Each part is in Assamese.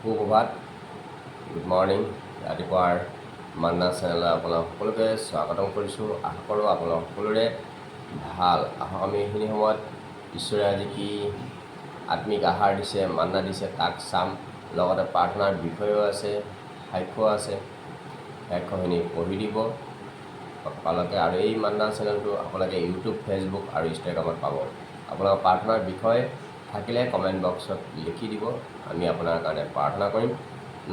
সুপ্ৰভাত, গুড মৰ্ণিং। ৰাতিপুৱাৰ মান্না চেনেললৈ আপোনাক সকলোকে স্বাগতম কৰিছোঁ। আশা কৰোঁ আপোনালোক সকলোৰে ভাল। আহক আমি এইখিনি সময়ত ঈশ্বৰে আজি কি আত্মিক আহাৰ দিছে, মান্না দিছে তাক চাম। লগতে প্ৰাৰ্থনাৰ বিষয়েও আছে, সাক্ষ্য আছে। সাক্ষ্যখিনি পঢ়ি দিব আপোনালোকে। আৰু এই মান্না চেনেলটো আপোনালোকে ইউটিউব, ফেচবুক আৰু ইনষ্টাগ্ৰামত পাব। আপোনালোকৰ প্ৰাৰ্থনাৰ বিষয় থাকিলে কমেণ্ট বক্সত লিখি দিব, আমি আপোনাৰ কাৰণে প্ৰাৰ্থনা কৰিম।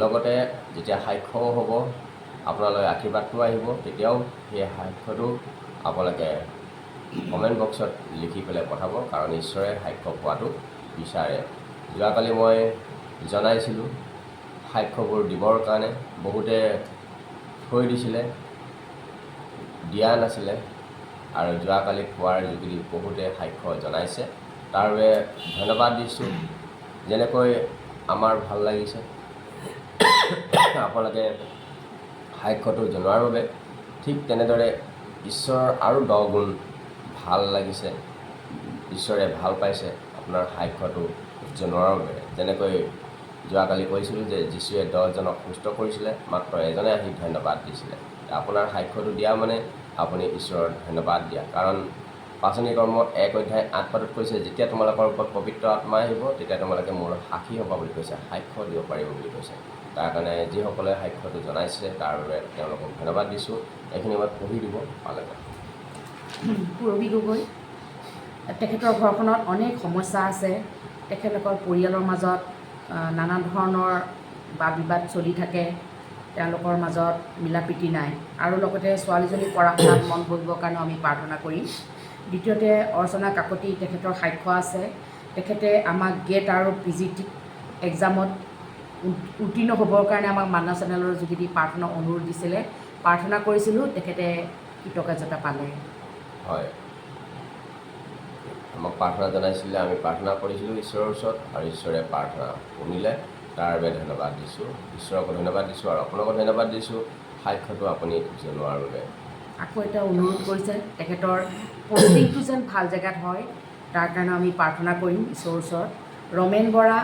লগতে যেতিয়া সাক্ষ্যও হ'ব, আপোনালৈ আশীৰ্বাদটো আহিব, তেতিয়াও সেই সাক্ষ্যটো আপোনালোকে কমেণ্ট বক্সত লিখি পেলাই পঠাব, কাৰণ ঈশ্বৰে সাক্ষ্য পোৱাটো বিচাৰে। যোৱাকালি মই জনাইছিলোঁ সাক্ষ্যবোৰ দিবৰ কাৰণে, বহুতে থৈ দিছিলে, দিয়া নাছিলে, আৰু যোৱাকালি পোৱাৰ যোগেদি বহুতে সাক্ষ্য জনাইছে। তাৰ বাবে ধন্যবাদ দিছোঁ। যেনেকৈ আমাৰ ভাল লাগিছে আপোনালোকে সাক্ষ্যটো জনোৱাৰ বাবে, ঠিক তেনেদৰে ঈশ্বৰৰ আৰু 10 গুণ ভাল লাগিছে। ঈশ্বৰে ভাল পাইছে আপোনাৰ সাক্ষ্যটো জনোৱাৰ বাবে। যেনেকৈ যোৱাকালি কৈছিলোঁ যে যীশুৱে 10জনক সুস্থ কৰিছিলে, মাত্ৰ এজনে আহি ধন্যবাদ দিছিলে। আপোনাৰ সাক্ষ্যটো দিয়া মানে আপুনি ঈশ্বৰৰ ধন্যবাদ দিয়া। কাৰণ পাচনি কৰ্ম 1:8 কৈছে, যেতিয়া তোমালোকৰ ওপৰত পবিত্ৰ আত্মা আহিব, তেতিয়া তোমালোকে মোৰ সাক্ষী হ'বা বুলি কৈছে, সাক্ষ্য দিব পাৰিব বুলি কৈছে। তাৰ কাৰণে যিসকলে সাক্ষ্যটো জনাইছে তাৰ বাবে তেওঁলোকক ধন্যবাদ দিছোঁ। এইখিনি মই পঢ়ি দিব পালে। পূৰবী গগৈ, তেখেতৰ ঘৰখনত অনেক সমস্যা আছে। তেখেতলোকৰ পৰিয়ালৰ মাজত নানা ধৰণৰ বাদ বিবাদ চলি থাকে। তেওঁলোকৰ মাজত মিলাপ্ৰীতি নাই। আৰু লগতে ছোৱালীজনী পঢ়া শুনাত মন বহিবৰ কাৰণেও আমি প্ৰাৰ্থনা কৰিম। দ্বিতীয়তে অৰ্চনা কাকতি, তেখেতৰ সাক্ষ্য আছে। তেখেতে আমাক গেট আৰু PGT এক্সামত উত্তীৰ্ণ হ'বৰ কাৰণে আমাক মান্না চেনেলৰ যোগেদি প্ৰাৰ্থনা অনুৰোধ দিছিলে, প্ৰাৰ্থনা কৰিছিলোঁ, তেখেতে কৃতকাৰ্যতা পালে। হয়, আমাক প্ৰাৰ্থনা জনাইছিলে, আমি প্ৰাৰ্থনা কৰিছিলোঁ ঈশ্বৰৰ ওচৰত, আৰু ঈশ্বৰে প্ৰাৰ্থনা শুনিলে। তাৰ বাবে ধন্যবাদ দিছোঁ, ঈশ্বৰকো ধন্যবাদ দিছোঁ, আৰু আপোনাকো ধন্যবাদ দিছোঁ সাক্ষ্যটো আপুনি জনোৱাৰ বাবে। আকৌ এটা অনুৰোধ কৰিছে, তেখেতৰ পষ্টিংটো যেন ভাল জেগাত হয়, তাৰ কাৰণে আমি প্ৰাৰ্থনা কৰিম ঈশ্বৰৰ ওচৰত। ৰমেন বৰা,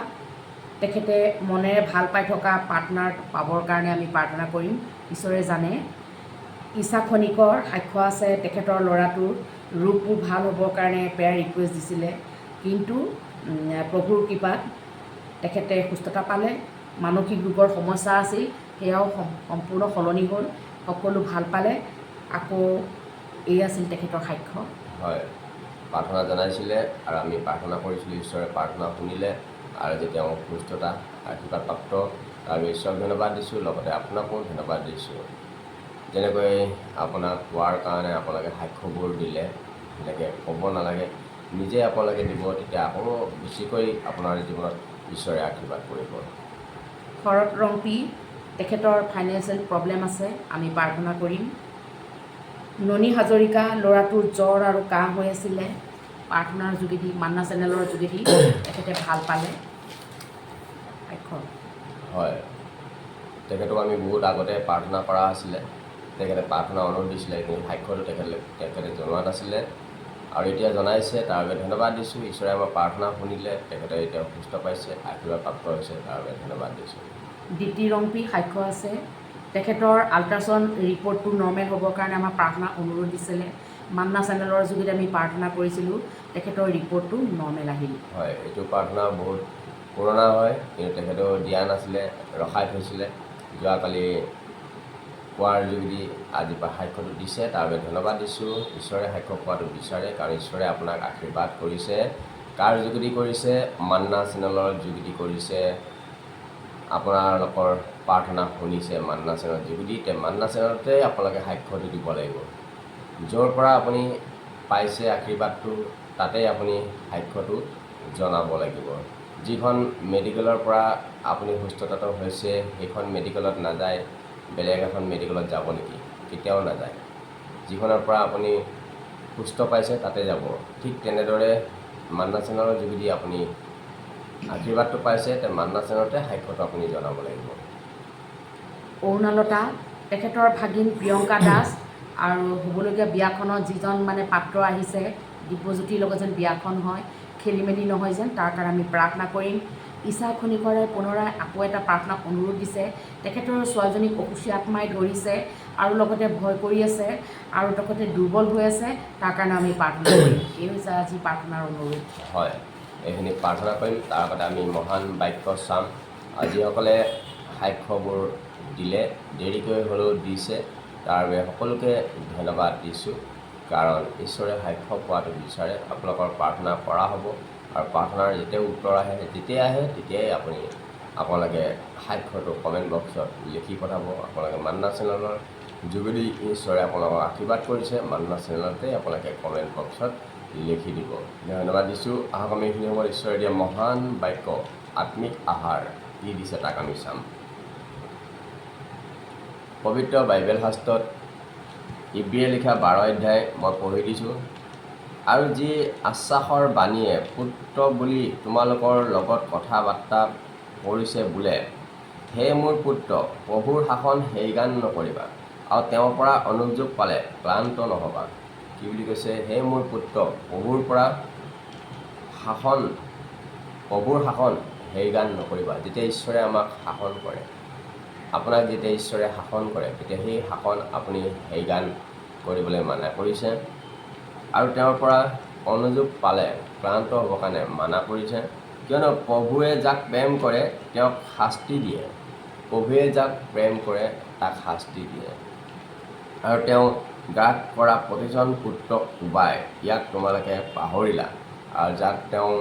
তেখেতে মনেৰে ভাল পাই থকা পাৰ্টনাৰ পাবৰ কাৰণে আমি প্ৰাৰ্থনা কৰিম, ঈশ্বৰে জানে। ঈশা খনিকৰ সাক্ষ্য আছে, তেখেতৰ ল'ৰাটোৰ ৰূপবোৰ ভাল হ'বৰ কাৰণে প্ৰেয়াৰ ৰিকুৱেষ্ট দিছিলে, কিন্তু প্ৰভুৰ কৃপাত তেখেতে সুস্থতা পালে। মানসিক ৰোগৰ সমস্যা আছিল, সেয়াও সম্পূৰ্ণ সলনি হ'ল, সকলো ভাল পালে। আকৌ এই আছিল তেখেতৰ সাক্ষ্য। হয়, প্ৰাৰ্থনা জনাইছিলে আৰু আমি প্ৰাৰ্থনা কৰিছিলোঁ, ঈশ্বৰে প্ৰাৰ্থনা শুনিলে, আৰু যে তেওঁ সুস্থতা আশীৰ্বাদপ্ৰাপ্ত, আৰু ঈশ্বৰক ধন্যবাদ দিছোঁ। লগতে আপোনাকো ধন্যবাদ দিছোঁ। যেনেকৈ আপোনাক কোৱাৰ কাৰণে আপোনালোকে সাক্ষ্যবোৰ দিলে, সেনেকৈ ক'ব নালাগে, নিজে আপোনালোকে দিব, তেতিয়া আকৌ বেছিকৈ আপোনাৰ জীৱনত ঈশ্বৰে আশীৰ্বাদ কৰিব। শৰৎ ৰংপি, তেখেতৰ ফাইনেন্সিয়েল প্ৰব্লেম আছে, আমি প্ৰাৰ্থনা কৰিম। ননী হাজৰিকা, ল'ৰাটোৰ জ্বৰ আৰু কাহ হৈ আছিলে, প্ৰাৰ্থনাৰ যোগেদি, মান্না চেনেলৰ যোগেদি তেখেতে ভাল পালে। সাক্ষ্য। হয়, তেখেতক আমি বহুত আগতে প্ৰাৰ্থনা কৰা আছিলে, তেখেতে প্ৰাৰ্থনা অনুৰোধ দিছিলে, কিন্তু সাক্ষ্যটো তেখেতে জনোৱা নাছিলে, আৰু এতিয়া জনাইছে, তাৰ বাবে ধন্যবাদ দিছোঁ। ঈশ্বৰে আমাৰ প্ৰাৰ্থনা শুনিলে, তেখেতে এতিয়া সুস্থ পাইছে, আশীৰ্বাদপ্ৰাপ্ত হৈছে, তাৰ বাবে ধন্যবাদ দিছোঁ। ডিটি ৰংপি সাক্ষ্য আছে, তেখেতৰ আল্ট্ৰাচাউণ্ড ৰিপৰ্টটো নৰ্মেল হ'বৰ কাৰণে আমাৰ প্ৰাৰ্থনা অনুৰোধ দিছিলে, মান্না চেনেলৰ যোগেদি আমি প্ৰাৰ্থনা কৰিছিলোঁ, তেখেতৰ ৰিপৰ্টটো নৰ্মেল আহিল। হয়, এইটো প্ৰাৰ্থনা বহুত পুৰণা হয়, কিন্তু তেখেতেও দিয়া নাছিলে, ৰখাই থৈছিলে। যোৱাকালি কোৱাৰ যোগেদি আজি সাক্ষ্যটো দিছে, তাৰ বাবে ধন্যবাদ দিছোঁ। ঈশ্বৰে সাক্ষ্য পোৱাটো বিচাৰে, কাৰণ ঈশ্বৰে আপোনাক আশীৰ্বাদ কৰিছে। কাৰ যোগেদি কৰিছে? মান্না চেনেলৰ যোগেদি কৰিছে। আপোনালোকৰ প্ৰাৰ্থনা শুনিছে মান্না চেনেলৰ যোগেদি, মান্না চেনেলতে আপোনালোকে সাক্ষ্যটো দিব লাগিব। য'ৰ পৰা আপুনি পাইছে আশীৰ্বাদটো, তাতে আপুনি সাক্ষ্যটো জনাব লাগিব। যিখন মেডিকেলৰ পৰা আপুনি সুস্থতাটো হৈছে, সেইখন মেডিকেলত নাযায়, বেলেগ এখন মেডিকেলত যাব নেকি? কেতিয়াও নাযায়। যিখনৰ পৰা আপুনি সুস্থ পাইছে তাতে যাব। ঠিক তেনেদৰে মান্না চেনেলৰ যোগেদি আপুনি আশীৰ্বাদটো পাইছে, মান্না চেনেলতে সাক্ষ্যটো আপুনি জনাব লাগিব। অৰুণালতা, তেখেতৰ ভাগিন প্ৰিয়ংকা দাস, আৰু হ'বলগীয়া বিয়াখনত যিজন মানে পাত্ৰ আহিছে, দিব্যজ্যোতিৰ লগত যেন বিয়াখন হয়, খেলি মেলি নহয় যেন, তাৰ কাৰণে আমি প্ৰাৰ্থনা কৰিম। ঈশা খনিকৰে পুনৰাই আকৌ এটা প্ৰাৰ্থনা অনুৰোধ দিছে। তেখেতৰ ছোৱালীজনীক অসুচী আত্মাই ধৰিছে আৰু লগতে ভয় কৰি আছে আৰু লগতে দুৰ্বল হৈ আছে, তাৰ কাৰণে আমি প্ৰাৰ্থনা কৰিম। এই হৈছে আজি প্ৰাৰ্থনাৰ অনুৰোধ। হয়, এইখিনি প্ৰাৰ্থনা কৰিম। তাৰ আগতে আমি মহান বাক্য চাম। যিসকলে সাক্ষ্যবোৰ দিলে, দেৰিকৈ হ'লেও দিছে, তাৰ বাবে সকলোকে ধন্যবাদ দিছোঁ। কাৰণ ঈশ্বৰে সাক্ষ্য পোৱাটো বিচাৰে। আপোনালোকৰ প্ৰাৰ্থনা কৰা হ'ব আৰু প্ৰাৰ্থনাৰ যেতিয়াই উত্তৰ আহে, তেতিয়াই আপোনালোকে সাক্ষ্যটো কমেণ্ট বক্সত লিখি পঠাব। আপোনালোকে মান্না চেনেলৰ যোগেদি ঈশ্বৰে আপোনালোকক আশীৰ্বাদ কৰিছে, মান্না চেনেলতে আপোনালোকে কমেণ্ট বক্সত লিখি দিব। ধন্যবাদ দিছোঁ। আহক আমি এইখিনি সময়ত ঈশ্বৰে দিয়া মহান বাক্য, আত্মিক আহাৰ কি দিছে তাক আমি চাম। পবিত্ৰ বাইবেল শাস্ত্ৰত ইব্ৰীয়ে লিখা 12 অধ্যায় মই পঢ়ি দিছোঁ। আৰু যি আশ্বাসৰ বাণীয়ে পুত্ৰ বুলি তোমালোকৰ লগত কথা বাৰ্তা কৰিছে বোলে, হে মোৰ পুত্ৰ, প্ৰভুৰ শাসন হেইগান নকৰিবা আৰু তেওঁৰ পৰা অনুযোগ পালে ক্লান্ত নহ'বা। কি বুলি কৈছে? হে মোৰ পুত্ৰ, প্ৰভুৰ শাসন হেইগান নকৰিবা। যেতিয়া ঈশ্বৰে আমাক শাসন কৰে, আপোনাক যেতিয়া ঈশ্বৰে শাসন কৰে, তেতিয়া সেই শাসন আপুনি হেইগান কৰিবলৈ মানা কৰিছে। আৰু তেওঁৰ পৰা অনুযোগ পালে ক্লান্ত হ'বৰ কাৰণে মানা কৰিছে। কিয়নো প্ৰভুৱে যাক প্ৰেম কৰে তেওঁক শাস্তি দিয়ে। প্ৰভুৱে যাক প্ৰেম কৰে তাক শাস্তি দিয়ে। আৰু তেওঁ গ্ৰাস কৰা প্ৰতিজন পুত্ৰক কোবাই, ইয়াক তোমালোকে পাহৰিলা। আৰু যাক তেওঁ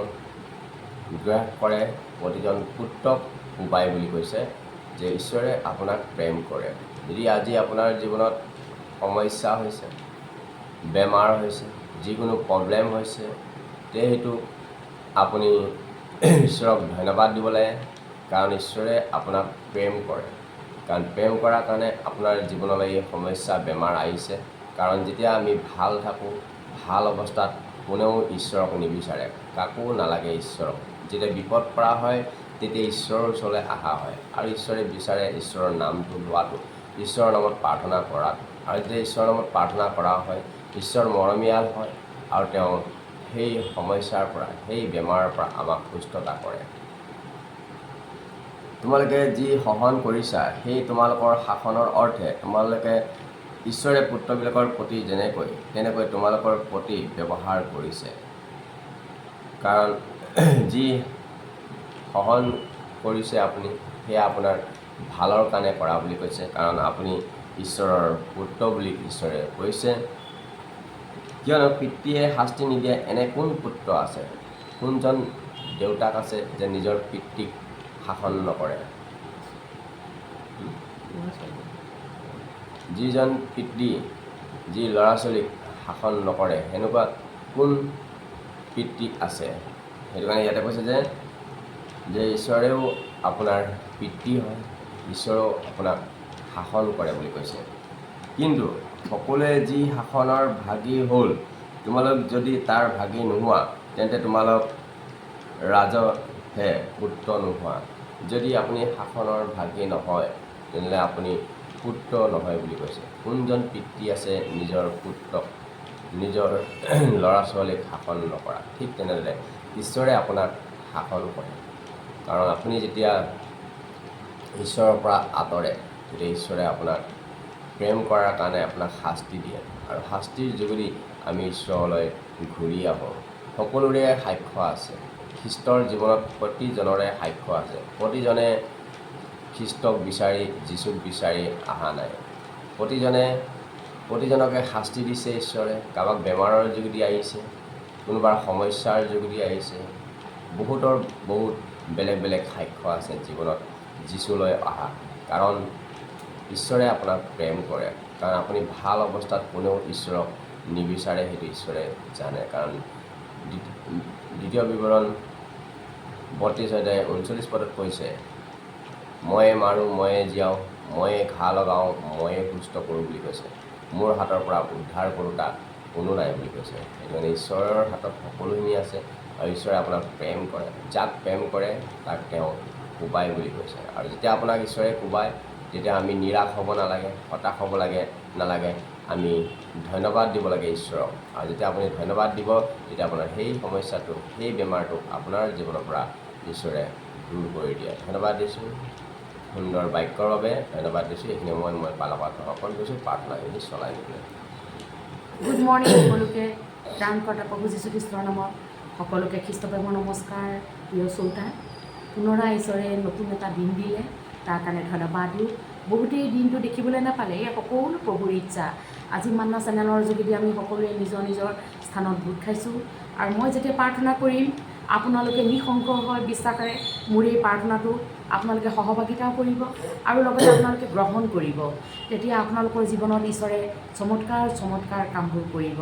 গ্ৰাস কৰে প্ৰতিজন পুত্ৰক কোবাই বুলি কৈছে যে ঈশ্বৰে আপোনাক প্ৰেম কৰে। যদি আজি আপোনাৰ জীৱনত সমস্যা হৈছে, বেমাৰ হৈছে, যিকোনো প্ৰব্লেম হৈছে, তে সেইটো আপুনি ঈশ্বৰক ধন্যবাদ দিব লাগে। কাৰণ ঈশ্বৰে আপোনাক প্ৰেম কৰে। কাৰণ প্ৰেম কৰাৰ কাৰণে আপোনাৰ জীৱনলৈ এই সমস্যা বেমাৰ আহিছে। কাৰণ যেতিয়া আমি ভাল থাকোঁ, ভাল অৱস্থাত, কোনেও ঈশ্বৰক নিবিচাৰে, কাকো নালাগে ঈশ্বৰক। যেতিয়া বিপদ পৰা হয় তেতিয়া ঈশ্বৰৰ ওচৰলৈ অহা হয় আৰু ঈশ্বৰে বিচাৰে ঈশ্বৰৰ নামটো লোৱাটো, ঈশ্বৰৰ নামত প্ৰাৰ্থনা কৰাটো। আৰু যেতিয়া ঈশ্বৰৰ নামত প্ৰাৰ্থনা কৰা হয়, ঈশ্বৰ মৰমীয়াল হয় আৰু তেওঁ সেই সমস্যাৰ পৰা, সেই বেমাৰৰ পৰা আমাক সুস্থতা কৰে। তোমালোকে যি সহন কৰিছা, সেই তোমালোকৰ শাসনৰ অৰ্থে তোমালোকে ঈশ্বৰে পুত্ৰবিলাকৰ প্ৰতি তেনেকৈ তোমালোকৰ প্ৰতি ব্যৱহাৰ কৰিছে। কাৰণ যি সহন কৰিছে আপুনি, সেয়া আপোনাৰ ভালৰ কাৰণে কৰা বুলি কৈছে। কাৰণ আপুনি ঈশ্বৰৰ পুত্ৰ বুলি ঈশ্বৰে কৈছে। কিয়নো পিতৃয়ে শাস্তি নিদিয়ে এনে কোন পুত্ৰ আছে, কোনজন দেউতাক আছে যে নিজৰ পিতৃক শাসন নকৰে? যিজন পিতৃ যি ল'ৰা ছোৱালীক শাসন নকৰে, সেনেকুৱা কোন পিতৃ আছে? সেইটো কাৰণে ইয়াতে কৈছে যে ঈশ্বৰেও আপোনাৰ পিতৃ হয়, ঈশ্বৰেও আপোনাক শাসন কৰে বুলি কৈছে। কিন্তু সকলোৱে যি শাসনৰ ভাগী হ'ল, তোমালোক যদি তাৰ ভাগী নোহোৱা, তেন্তে তোমালোক ৰাজহে পুত্ৰ নোহোৱা। যদি আপুনি শাসনৰ ভাগী নহয়, তেনেহ'লে আপুনি পুত্ৰ নহয় বুলি কৈছে। কোনজন পিতৃ আছে নিজৰ পুত্ৰক, নিজৰ ল'ৰা ছোৱালীক শাসন নকৰা? ঠিক তেনেদৰে ঈশ্বৰে আপোনাক শাসন কৰে। কাৰণ আপুনি যেতিয়া ঈশ্বৰৰ পৰা আঁতৰে, তেতিয়া ঈশ্বৰে আপোনাক প্ৰেম কৰাৰ কাৰণে আপোনাক শাস্তি দিয়ে। আৰু শাস্তিৰ যোগেদি আমি ঈশ্বৰলৈ ঘূৰি আহোঁ। সকলোৰে সাক্ষ্য আছে। খ্ৰীষ্টৰ জীৱনত প্ৰতিজনৰে সাক্ষ্য আছে। প্ৰতিজনে খ্ৰীষ্টক বিচাৰি, যীচুক বিচাৰি অহা নাই। প্ৰতিজনকে শাস্তি দিছে ঈশ্বৰে। কাৰোবাক বেমাৰৰ যোগেদি আহিছে, কোনোবাৰ সমস্যাৰ যোগেদি আহিছে। বহুত বেলেগ বেলেগ সাক্ষ্য আছে জীৱনত যীচুলৈ অহা। কাৰণ ঈশ্বৰে আপোনাক প্ৰেম কৰে। কাৰণ আপুনি ভাল অৱস্থাত কোনেও ঈশ্বৰক নিবিচাৰে, সেইটো ঈশ্বৰে জানে। কাৰণ 2 বিৱৰণ 32 অধ্যায় 39 পদত কৈছে, ময়ে মাৰোঁ, ময়ে জীয়াওঁ, ময়ে ঘাঁ লগাওঁ, ময়ে সুস্থ কৰোঁ বুলি কৈছে। মোৰ হাতৰ পৰা উদ্ধাৰ কৰোঁতা কোনো নাই বুলি কৈছে। সেইটো কাৰণে ঈশ্বৰৰ হাতত সকলোখিনি আছে আৰু ঈশ্বৰে আপোনাক প্ৰেম কৰে। যাক প্ৰেম কৰে তাক তেওঁ কোবাই বুলি কৈছে। আৰু যেতিয়া আপোনাক ঈশ্বৰে কোবায়, তেতিয়া আমি নিৰাশ হ'ব নালাগে, হতাশ হ'ব নালাগে। আমি ধন্যবাদ দিব লাগে ঈশ্বৰক। আৰু যেতিয়া আপুনি ধন্যবাদ দিব, তেতিয়া আপোনাৰ সেই সমস্যাটো, সেই বেমাৰটো আপোনাৰ জীৱনৰ পৰা ঈশ্বৰে দূৰ কৰি দিয়া। ধন্যবাদ দিছোঁ সুন্দৰ বাক্যৰ বাবে, ধন্যবাদ দিছোঁ। এইখিনি সময়ত মই পালকত সকল গৈছোঁ প্ৰাৰ্থনাখিনি চলাই দিবলৈ। গুড মৰ্ণিং সকলোকে, ত্ৰাণকৰ্তা প্ৰভু যীশুখ্ৰীষ্টৰ নামত সকলোকে খ্ৰীষ্টপ্ৰেমৰ নমস্কাৰ। প্ৰিয় শ্ৰোতা, পুনৰাই ঈশ্বৰে নতুন এটা দিন দিলে, তাৰ কাৰণে ধন্যবাদ দিওঁ। বহুতেই দিনটো দেখিবলৈ নাপালে, এই সকলো প্ৰভুৰ ইচ্ছা। আজি মান্না চেনেলৰ যোগেদি আমি সকলোৱে নিজৰ নিজৰ স্থানত গোট খাইছোঁ। আৰু মই যেতিয়া প্ৰাৰ্থনা কৰিম, আপোনালোকে নিঃসংক হৈ বিশ্বাসেৰে মোৰ এই প্ৰাৰ্থনাটো আপোনালোকে সহভাগিতাও কৰিব আৰু লগতে আপোনালোকে গ্ৰহণ কৰিব। তেতিয়া আপোনালোকৰ জীৱনত ঈশ্বৰে চমৎকাৰ কামবোৰ কৰিব।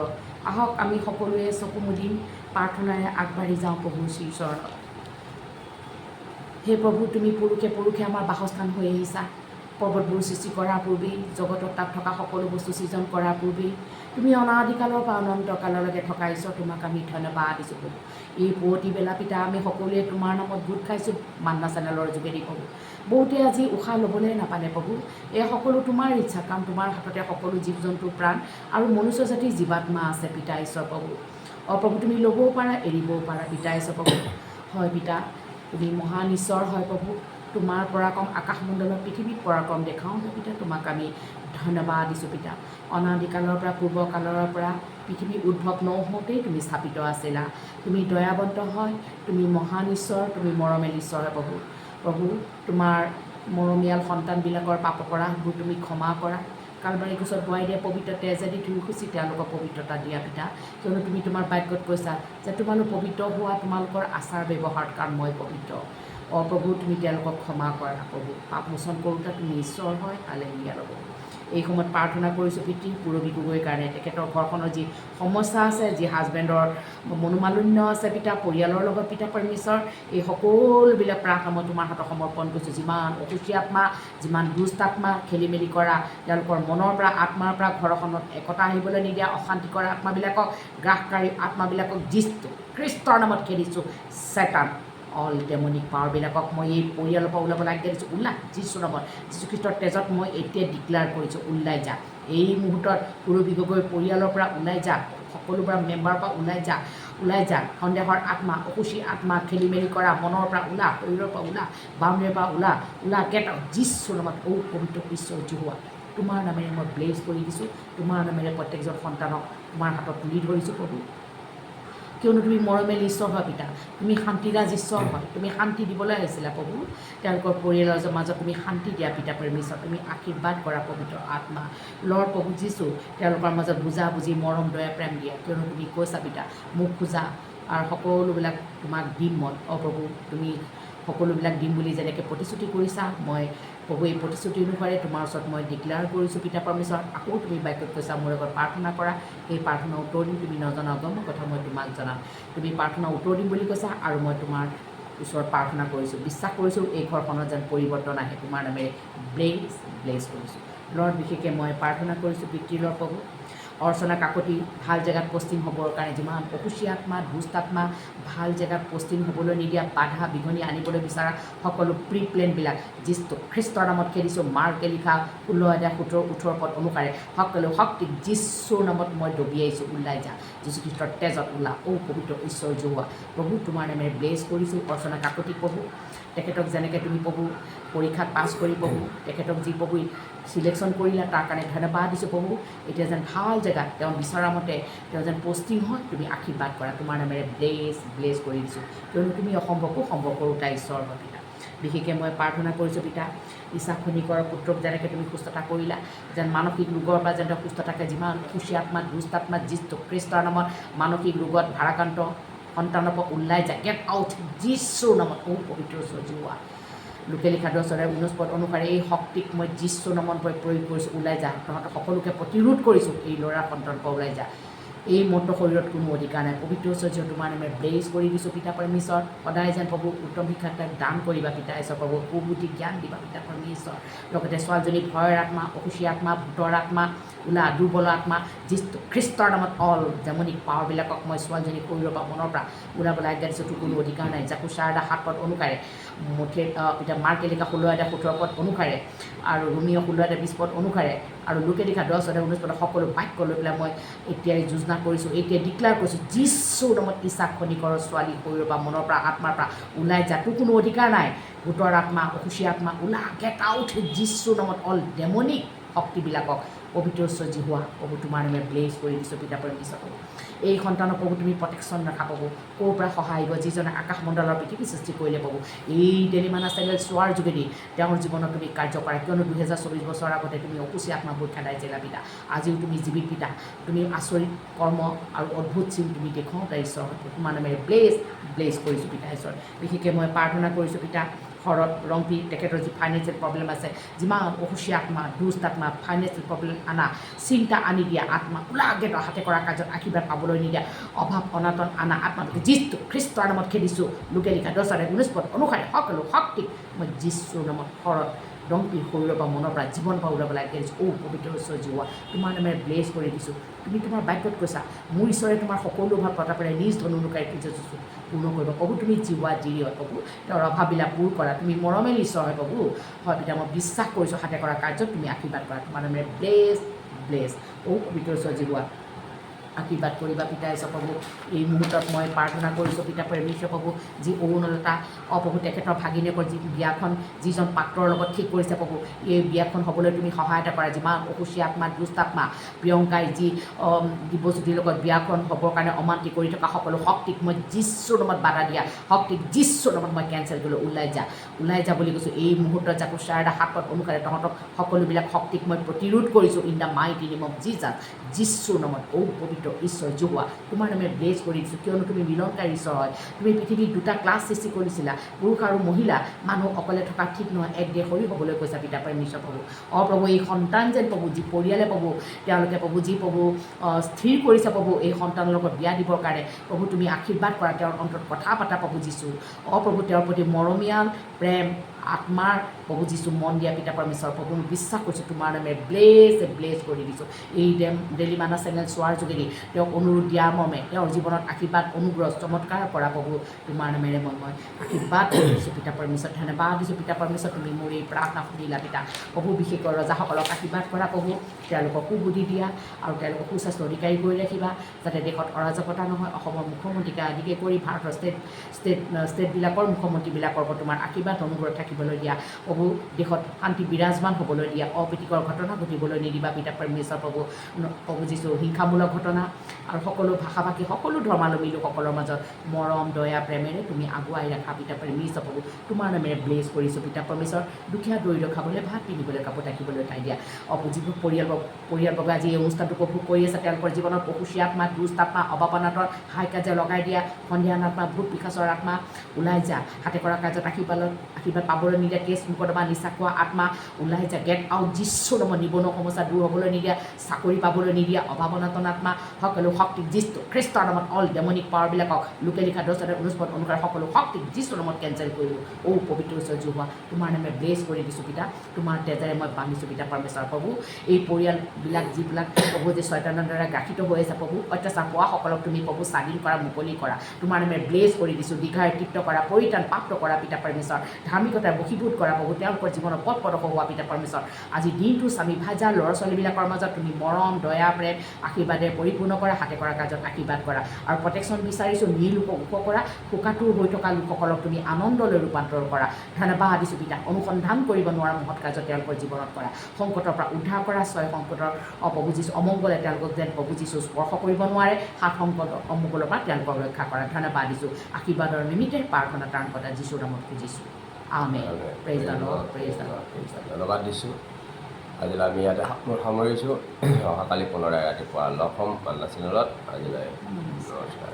আহক আমি সকলোৱে চকু মুদিম, প্ৰাৰ্থনাৰে আগবাঢ়ি যাওঁ প্ৰভু শ্ৰীচৰণত। হে প্ৰভু, তুমি পুৰুষে আমাৰ বাসস্থান হৈ আহিছা। পৰ্বতবোৰ সৃষ্টি কৰাৰ পূৰ্বেই, জগতত তাত থকা সকলো বস্তু সৃজন কৰাৰ পূৰ্বেই তুমি অনাদিকালৰ পৰা অনন্তকাললৈকে থকা ঈশ্বৰ, তোমাক আমি ধন্যবাদ দিছোঁ প্ৰভু। এই পুৱতি বেলা পিতা, আমি সকলোৱে তোমাৰ নামত গোট খাইছোঁ মান্না চেনেলৰ যোগেদি প্ৰভু। বহুতে আজি উশাহ ল'বলৈ নাপালে প্ৰভু, এই সকলো তোমাৰ ইচ্ছা, কাৰণ তোমাৰ হাততে সকলো জীৱ জন্তুৰ প্ৰাণ আৰু মনুষ্য জাতিৰ জীৱাত্মা আছে পিতা ঈশ্বৰ প্ৰভু। প্ৰভু, তুমি ল'বও পাৰা, এৰিবও পাৰা পিতা ঈশ্বৰ প্ৰভু। হয় পিতা, তুমি মহান ঈশ্বৰ হয় প্ৰভু। তোমাৰ পৰাক্ৰম আকাশমণ্ডলত পৃথিৱীত পৰাক্ৰম দেখাওঁতে পিতা, তোমাক আমি ধন্যবাদ দিছোঁ পিতা। অনাদিকালৰ পৰা, পূৰ্বকালৰ পৰা পৃথিৱী উদ্ভৱ নহওঁতেই তুমি স্থাপিত আছিলা। তুমি দয়াৱন্ত হয়, তুমি মহান ঈশ্বৰ, তুমি মৰমীয়াল ঈশ্বৰ হয় প্ৰভু। প্ৰভু, তোমাৰ মৰমীয়াল সন্তানবিলাকৰ পাপ অপৰাধবোৰ তুমি ক্ষমা কৰা। কালবাৰী গছত বোৱাই দিয়া পবিত্ৰ তেজেদি ধুই খুচি তেওঁলোকক পবিত্ৰতা দিয়া পিতা। কিয়নো তুমি তোমাৰ বাক্যত কৈছা যে তোমালোক পবিত্ৰ হোৱা তোমালোকৰ আচাৰ ব্যৱহাৰত, কাৰণ মই পবিত্ৰ। প্ৰভু, তুমি তেওঁলোকক ক্ষমা কৰা প্ৰভু। পাপ মোচন কৰোঁতে তুমি ঈশ্বৰ হয়। হালেলুয়া প্ৰভু। এই সময়ত প্ৰাৰ্থনা কৰিছোঁ পিতৃ পূৰবী গগৈৰ কাৰণে। তেখেতৰ ঘৰখনৰ যি সমস্যা আছে, যি হাজবেণ্ডৰ মনোমালিন্য আছে পিতা, পৰিয়ালৰ লগত পিতা পৰমেশ্বৰ, এই সকলোবিলাক প্ৰাৰ্থনা মই তোমাৰ হাতত সমৰ্পণ কৰিছোঁ। যিমান অসুচী আত্মা, যিমান দুষ্ট আত্মা, খেলি মেলি কৰা, তেওঁলোকৰ মনৰ পৰা, আত্মাৰ পৰা ঘৰখনত একতা আহিবলৈ নিদিয়া অশান্তি কৰা আত্মাবিলাকক, গ্ৰাসকাৰী আত্মাবিলাকক যীশু খ্ৰীষ্টৰ নামত খেদিছোঁ। চেতান, অল ডেমনিক পাৱাৰবিলাকক মই এই পৰিয়ালৰ পৰা ওলাবলৈ আজ্ঞা দিছোঁ। ওলা যীশুৰ নামত, যীশুখ্ৰীষ্টৰ তেজত মই এতিয়া ডিক্লেয়াৰ কৰিছোঁ, ওলাই যা। এই মুহূৰ্তত পূৰবী গগৈৰ পৰিয়ালৰ পৰা ওলাই যা, সকলোবোৰ মেম্বাৰৰ পৰা ওলাই যা। সন্দেহৰ আত্মা, অসুচী আত্মা, খেলি মেলি কৰা মনৰ পৰা ওলা, শৰীৰৰ পৰা ওলা, বাউণ্ডেৰীৰ পৰা ওলা গেট আউট যীশুৰ নামত। পবিত্ৰ ঈশ্বৰ জিহুৱা, তোমাৰ নামেৰে মই ব্লেছ কৰি দিছোঁ। তোমাৰ নামেৰে প্ৰত্যেকজন সন্তানক তোমাৰ হাতত তুলি ধৰিছোঁ প্ৰভু। কিয়নো তুমি মৰমীয়াল ঈশ্বৰ হয় পিতা, তুমি শান্তিৰাজ ঈশ্বৰ হয়। তুমি শান্তি দিবলৈ আহিছিলা প্ৰভু। তেওঁলোকৰ পৰিয়ালৰ মাজত তুমি শান্তি দিয়া পিতা পৰমেশ্বৰ, তুমি আশীৰ্বাদ কৰা পবিত্ৰ আত্মা লৰ্ড প্ৰভু যীশু। তেওঁলোকৰ মাজত বুজাবুজি, মৰম, দয়া, প্ৰেম দিয়া। কিয়নো তুমি কৈছা পিতা, মোক খোজা আৰু সকলোবিলাক তোমাক দিম মই। প্ৰভু, তুমি সকলোবিলাক দিম বুলি যেনেকৈ প্ৰতিশ্ৰুতি কৰিছা, মই প্ৰভু এই প্ৰতিশ্ৰুতি অনুসাৰে তোমাৰ ওচৰত মই ডিক্লেয়াৰ কৰিছোঁ পিতা পৰমেশ্বৰ। আকৌ তুমি বাক্যত কৈছা মোৰ লগত প্ৰাৰ্থনা কৰা, এই প্ৰাৰ্থনা উত্তৰ দিম। তুমি নজনা অগম্য কথা মই তোমাক জনাম। তুমি প্ৰাৰ্থনা উত্তৰ দিম বুলি কৈছা আৰু মই তোমাৰ ওচৰত প্ৰাৰ্থনা কৰিছোঁ, বিশ্বাস কৰিছোঁ এই ঘৰখনত যেন পৰিৱৰ্তন আহে। তোমাৰ নামেৰে ব্লেছ কৰিছোঁ লৰ্ড। বিশেষকৈ মই প্ৰাৰ্থনা কৰিছোঁ পিতৃ লৰ্ড প্ৰভু, অৰ্চনা কাকতি ভাল জেগাত পষ্টিং হ'বৰ কাৰণে যিমান অসুচী আত্মা, দুষ্ট আত্মা, ভাল জেগাত পষ্টিং হ'বলৈ নিদিয়া, বাধা বিঘনি আনিবলৈ বিচৰা সকলো প্ৰি প্লেনবিলাক যীশু খ্ৰীষ্টৰ নামত খেদিছোঁ। মাৰ্কে লিখা 16:17-18 পদ অনুসাৰে সকলো শক্তিক যীশুৰ নামত মই দবিয়াইছোঁ। ওলাই যা যীশুখ্ৰীষ্টৰ তেজত ওলা। পবিত্ৰ ঈশ্বৰ জোৱা প্ৰভু, তোমাৰ নামেৰে ব্লেছ কৰিছোঁ অৰ্চনা কাকতি প্ৰভু। তেখেতক যেনেকৈ তুমি প্ৰভু পৰীক্ষাত পাছ কৰি প্ৰভু, তেখেতক যি প্ৰভু চিলেকশ্যন কৰিলা তাৰ কাৰণে ধন্যবাদ দিছোঁ প্ৰভু। এতিয়া যেন ভাল জেগাত তেওঁ বিচৰা মতে তেওঁ যেন পষ্টিং হয়, তুমি আশীৰ্বাদ কৰা। তোমাৰ নামেৰে ব্লেছ কৰি দিছোঁ। কিয়নো তুমি অসম্ভৱকো সম্ভৱ কৰোঁতা ঈশ্বৰ হয় পিতা। বিশেষকৈ মই প্ৰাৰ্থনা কৰিছোঁ পিতা, ইছাক খনিকৰ পুত্ৰক যেনেকৈ তুমি সুস্থতা কৰিলা, যেন মানসিক ৰোগৰ পৰা যেন সুস্থ থাকে। যিমান খুচী আত্মা, দুষ্ট আত্মা, যীশু খ্ৰীষ্টৰ নামত মানসিক ৰোগত ভাৰাক্ৰান্ত সন্তানৰ পৰা ওলাই যায়, গেট আউট যীশুৰ নামত। পবিত্ৰ সজোৱা লোকে লিখা 10:19 পদ অনুসাৰে এই শক্তিক মই যীশুৰ নামত প্ৰয়োগ কৰিছোঁ। ওলাই যা, তহঁতক সকলোকে প্ৰতিৰোধ কৰিছোঁ। এই ল'ৰা সন্তানৰ পৰা ওলাই যা। এই মন্ত্ৰ শৰীৰত কোনো অধিকাৰ নাই। পবিত্ৰ সহ্য তোমাৰ নামে ব্লেছ কৰি দিছোঁ পিতা পৰমেশ্বৰ। সদায় যেন প্ৰভু উত্তম শিক্ষা তাক দান কৰিবা পিতা ঈশ্বৰ প্ৰভু। সুবুদ্ধি জ্ঞান দিবা পিতা পৰমেশ্বৰ। লগতে ছোৱালীজনী ভয়ৰ আত্মা, অসুচী আত্মা, ভূতৰ আত্মা ওলা, দুৰ্বল আত্মা যীশু খ্ৰীষ্টৰ নামত অল ডেমনিক পাৱাৰবিলাকক মই ছোৱালীজনীৰ শৰীৰৰ পৰা মনৰ পৰা ওলাবলৈ আজ্ঞা দিছোঁ। তোৰ কোনো অধিকাৰ নাই। জাকু 4:7 পদ অনুসাৰে মুঠে এতিয়া মাৰ্কে লিখা 16-17 পদ অনুসাৰে আৰু ৰোমিঅ 16-20 পদ অনুসাৰে আৰু লোকে লিখা 10-19 পদ সকলো বাক্য লৈ পেলাই মই এতিয়াই যোজনা কৰিছোঁ, এতিয়া ডিক্লেয়াৰ কৰিছোঁ, যীশুৰ নামত ইছাক খনিকৰৰ ছোৱালী শৰীৰৰ পৰা মনৰ পৰা আত্মাৰ পৰা ওলাই যা, তোৰ কোনো অধিকাৰ নাই, ভূতৰ আত্মা অসুচী আত্মা ওলা, গেট আউট যীশুৰ নামত অল ডেমনিক শক্তিবিলাকক পবিত্ৰ যি হোৱা প্ৰভু তোমাৰ নামে ব্লেজ কৰি দিছোঁ পিতা পৰমেশ্বৰ প্ৰভু। এই সন্তানক প্ৰভু তুমি প্ৰটেকশ্যন ৰখা প্ৰভু, ক'ৰ পৰা সহায় আহিব, যিজনে আকাশমণ্ডলৰ পৃথিৱী সৃষ্টি কৰিলে প্ৰভু, এই ডেলিমানা চেনেল চোৱাৰ যোগেদি তেওঁৰ জীৱনত তুমি কাৰ্য কৰা, কিয়নো 2024 বছৰৰ আগতে তুমি অসুচী আত্মাবোৰ খেদাইছিলা পিতা, আজিও তুমি জীৱিত পিতা, তুমি আচৰিত কৰ্ম আৰু অদ্ভুত চিন তুমি দেখুৱাওঁতা ঈশ্বৰ, তোমাৰ নামেৰে ব্লেজ কৰিছোঁ পিতা ঈশ্বৰ। বিশেষকৈ মই প্ৰাৰ্থনা কৰিছোঁ পিতা শৰৎ ৰংপি, তেখেতৰ যি ফাইনেন্সিয়েল প্ৰব্লেম আছে, যিমান অসুচী আত্মা, দুষ্ট আত্মা, ফাইনেন্সিয়েল প্ৰব্লেম আনা, চিন্তা আনি দিয়া আত্মা, ওলাগে হাতে কৰা কাৰ্যত আশীৰ্বাদ পাবলৈ নিদিয়া, অভাৱ অনাটন আনা আত্মাটোকে যীশু খ্ৰীষ্টৰ নামত খেদিছোঁ, লোকে লিখা 10-19 পদ অনুসাৰে সকলো শক্তিক মই যীশুৰ নামত শৰৎ ৰংপিৰ শৰীৰৰ পৰা মনৰ পৰা জীৱন পৰা ওলাবলৈ আগবাঢ়িছোঁ। পবিত্ৰ ঈশ্বৰ জীৱা তোমাৰ নামেৰে ব্লেজ কৰি দিছোঁ। তুমি তোমাৰ বাক্যত কৈছা, মোৰ ঈশ্বৰে তোমাৰ সকলো অভাৱ প্ৰতাপেৰে নিজ ধন অনুকাৰী খুজিছোঁ পূৰ্ণ কৰিব প্ৰভু, তুমি জীৱা জিৰি হয় প্ৰভু, তেওঁৰ অভাৱবিলাক পূৰ কৰা, তুমি মৰমেল ঈশ্বৰ হয় প্ৰভু, হয় পিতা মই বিশ্বাস কৰিছোঁ হাতে কৰা কাৰ্যত তুমি আশীৰ্বাদ কৰা, তোমাৰ নামেৰে ব্লেজ পবিত্ৰ ঈশ্বৰ জীৱা আশীৰ্বাদ কৰিবা পিতা ঈশ্বৰ প্ৰভু। এই মুহূৰ্তত মই প্ৰাৰ্থনা কৰিছোঁ পিতা পৰমেশ্বৰ প্ৰভু, যি অৰুণলতা প্ৰভু তেখেতৰ ভাগিনীয়েকৰ যি বিয়াখন যিজন পাত্ৰৰ লগত ঠিক কৰিছে প্ৰভু, এই বিয়াখন হ'বলৈ তুমি সহায়তা কৰা, যিমান অসুচী আত্মা, দুষ্ট আত্মা, প্ৰিয়ংকাই যি দিব্যজ্যোতিৰ লগত বিয়াখন হ'বৰ কাৰণে অমান্তি কৰি থকা সকলো শক্তিক মই যীশুৰ নামত বাধা দিয়া, শক্তিক যীশুৰ নামত মই কেঞ্চেল কৰিলোঁ, ওলাই যা বুলি কৈছোঁ। এই মুহূৰ্তত যাকো 4:7 পদ অনুসাৰে তহঁতক সকলোবিলাক শক্তিক মই প্ৰতিৰোধ কৰিছোঁ in the mighty name of Jesus, যীশুৰ নামত পবিত্ৰ ঈশ্বৰ জোহোৱা তোমাৰ নামে ব্লেজ কৰি দিছোঁ, কিয়নো তুমি মিলনকাৰী ঈশ্বৰ হয়। তুমি পৃথিৱীত 2টা ক্লাছ সৃষ্টি কৰিছিলা, পুৰুষ আৰু মহিলা, মানুহ অকলে থকা ঠিক নহয়, এক দেহ শৰীৰ হ'বলৈ কৈছা পিতা পৰমেশ্বৰ প্ৰভু। প্ৰভু এই সন্তান যেন প্ৰভু যি পৰিয়ালে প্ৰভু তেওঁলোকে প্ৰভু যি প্ৰভু স্থিৰ কৰিছে প্ৰভু এই সন্তানৰ লগত বিয়া দিবৰ কাৰণে প্ৰভু তুমি আশীৰ্বাদ কৰা, তেওঁৰ অন্তৰত কথা পাতা প্ৰভু যীশু, প্ৰভু তেওঁৰ প্ৰতি মৰমীয়াল প্ৰেম আত্মাৰ প্ৰভু যীশু মন দিয়া পিতা পৰমেশ্বৰ প্ৰভু, মই বিশ্বাস কৰিছোঁ তোমাৰ নামে ব্লেজ কৰি দিছোঁ। এই ডেলিমানা চেনেল চোৱাৰ যোগেদি তেওঁক অনুৰোধ দিয়াৰ মৰ্মে তেওঁৰ জীৱনত আশীৰ্বাদ অনুগ্ৰহ চমৎকাৰ কৰা প্ৰভু, তোমাৰ নামেৰে মই আশীৰ্বাদ দিছোঁ পিতা পৰমেশ্বৰ, ধন্যবাদ দিছোঁ পিতা পৰমেশ্বৰ, তুমি মোৰ এই প্ৰাৰ্থনা শুনিলা পিতা প্ৰভু। বিশেষকৈ ৰজাসকলক আশীৰ্বাদ কৰা প্ৰভু, তেওঁলোকক সুবুদ্ধি দিয়া আৰু তেওঁলোকক সুস্বাস্থ্য অধিকাৰী কৰি ৰাখিবা, যাতে দেশত অৰাজকতা নহয়। অসমৰ মুখ্যমন্ত্ৰীকে আদিকে কৰি ভাৰতৰ ষ্টেটবিলাকৰ মুখ্যমন্ত্ৰীবিলাকৰ ওপৰত তোমাৰ আশীৰ্বাদ অনুগ্ৰহ থাকিবলৈ দিয়া প্ৰভু, দেশত শান্তি বিৰাজমান হ'বলৈ দিয়া, অপ্ৰীতিকৰ ঘটনা ঘটিবলৈ নিদিবা পিতা পৰমেশ্বৰ প্ৰভু যীশু, হিংসামূলক ঘটনা আৰু সকলো ভাষা ভাষী সকলো ধৰ্মাৱলম্বী লোকসকলৰ মাজত মৰম দয়া প্ৰেমেৰে তুমি আগুৱাই ৰাখা পিতা পৰমেশ্বৰ প্ৰভু, তোমাৰ নামেৰে ব্লেজ কৰিছোঁ পিতা পৰমেশ্বৰ। দুখীয়া দৰিদ্ৰ খাবলৈ ভাত পিন্ধিবলৈ কাপোৰ থাকিবলৈ ঠাই দিয়া, যিবোৰ পৰিয়ালবৰ্গ আজি এই অনুষ্ঠানটো উপভোগ কৰি আছে তেওঁলোকৰ জীৱনত অসুচী আত্মা, দুষ্ট আত্মা, অভাৱ অনাটন হাই কাজিয়া লগাই দিয়া, সন্ধিয়া আত্মা, ভূত পিশাচৰ আত্মা ওলাই যা, হাতে কৰা কাৰ্যত আশীৰ্বাদ পাবলৈ নিদিয়া, কেছ মুকদমা নিচা খোৱা আত্মা ওলাই যা, গেট আউট যীশুৰ নামত, নিবনুৱা সমস্যা দূৰ হ'বলৈ নিদিয়া, চাকৰি পাবলৈ নিদিয়া, অভাৱ অনাটন আত্মা সকলো শক্তিক যীশু খ্ৰীষ্টৰ নামত অল ডেমনিক পাৱাৰবিলাকক লোকে লিখা 10-19 পদ অনুসাৰে সকলো শক্তিক যীশুৰ নামত কেঞ্চেল কৰিলোঁ। পবিত্ৰ ঈশ্বৰ জোহোৱা তোমাৰ নামে ব্লেজ কৰি দিছোঁ পিতা, তোমাৰ তেজেৰে মই বান্ধিছোঁ পিতা পৰমেশ্বৰ প্ৰভু। এই পৰিয়ালবিলাক যিবিলাক প্ৰভু যে শয়তানৰ দ্বাৰা গ্ৰাসিত হৈ আছে প্ৰভু, অত্যাচাৰ পোৱাসকলক তুমি প্ৰভু স্বাধীন কৰা, মুকলি কৰা, তোমাৰ নামে ব্লেজ কৰি দিছোঁ, দীঘাৰে তৃপ্ত কৰা, পৰিত্ৰাণ প্ৰাপ্ত কৰা পিতা পৰমেশ্বৰ, ধাৰ্মিকতাৰ বশীভূত কৰা প্ৰভু, তেওঁলোকৰ জীৱনৰ পথ প্ৰদৰ্শক হোৱা পিতা পৰমেশ্বৰ। আজি দিনটো স্বামী ভাজা ল'ৰা ছোৱালীবিলাকৰ মাজত তুমি মৰম দয়া প্ৰেম আশীৰ্বাদে পৰিপূৰ্ণ কৰা, হাতে কৰা কাৰ্যত আশীৰ্বাদ কৰা আৰু প্ৰটেকশ্যন বিচাৰিছোঁ, লোকক ওখ কৰা, শোকাতুৰ হৈ থকা লোকসকলক তুমি আনন্দলৈ ৰূপান্তৰ কৰা, ধন্যবাদ দিছোঁ পিতা। অনুসন্ধান কৰিব নোৱাৰা মহৎ কাৰ্য তেওঁলোকৰ জীৱনত কৰা, সংকটৰ পৰা উদ্ধাৰ কৰা, সংকটৰ প্ৰভু যীশু অমংগলে তেওঁলোকক যেন প্ৰভু যীশু স্পৰ্শ কৰিব নোৱাৰে, সংকট অমংগলৰ পৰা তেওঁলোকক ৰক্ষা কৰা, ধন্যবাদ দিছোঁ। আশীৰ্বাদৰ নিমিত্তে প্ৰাৰ্থনা ত্ৰাণকৰ্তা যীশুৰ নামত খুজিছোঁ, আমেন। Praise the lord, praise the lord, praise the lord. ধন্যবাদ দিছোঁ। আজিলৈ আমি ইয়াতে সামৰিছোঁ। অহাকালি পুনৰাই ৰাতিপুৱা লগ হ'ম মান্না চেনেলত। আজিলৈ নমস্কাৰ।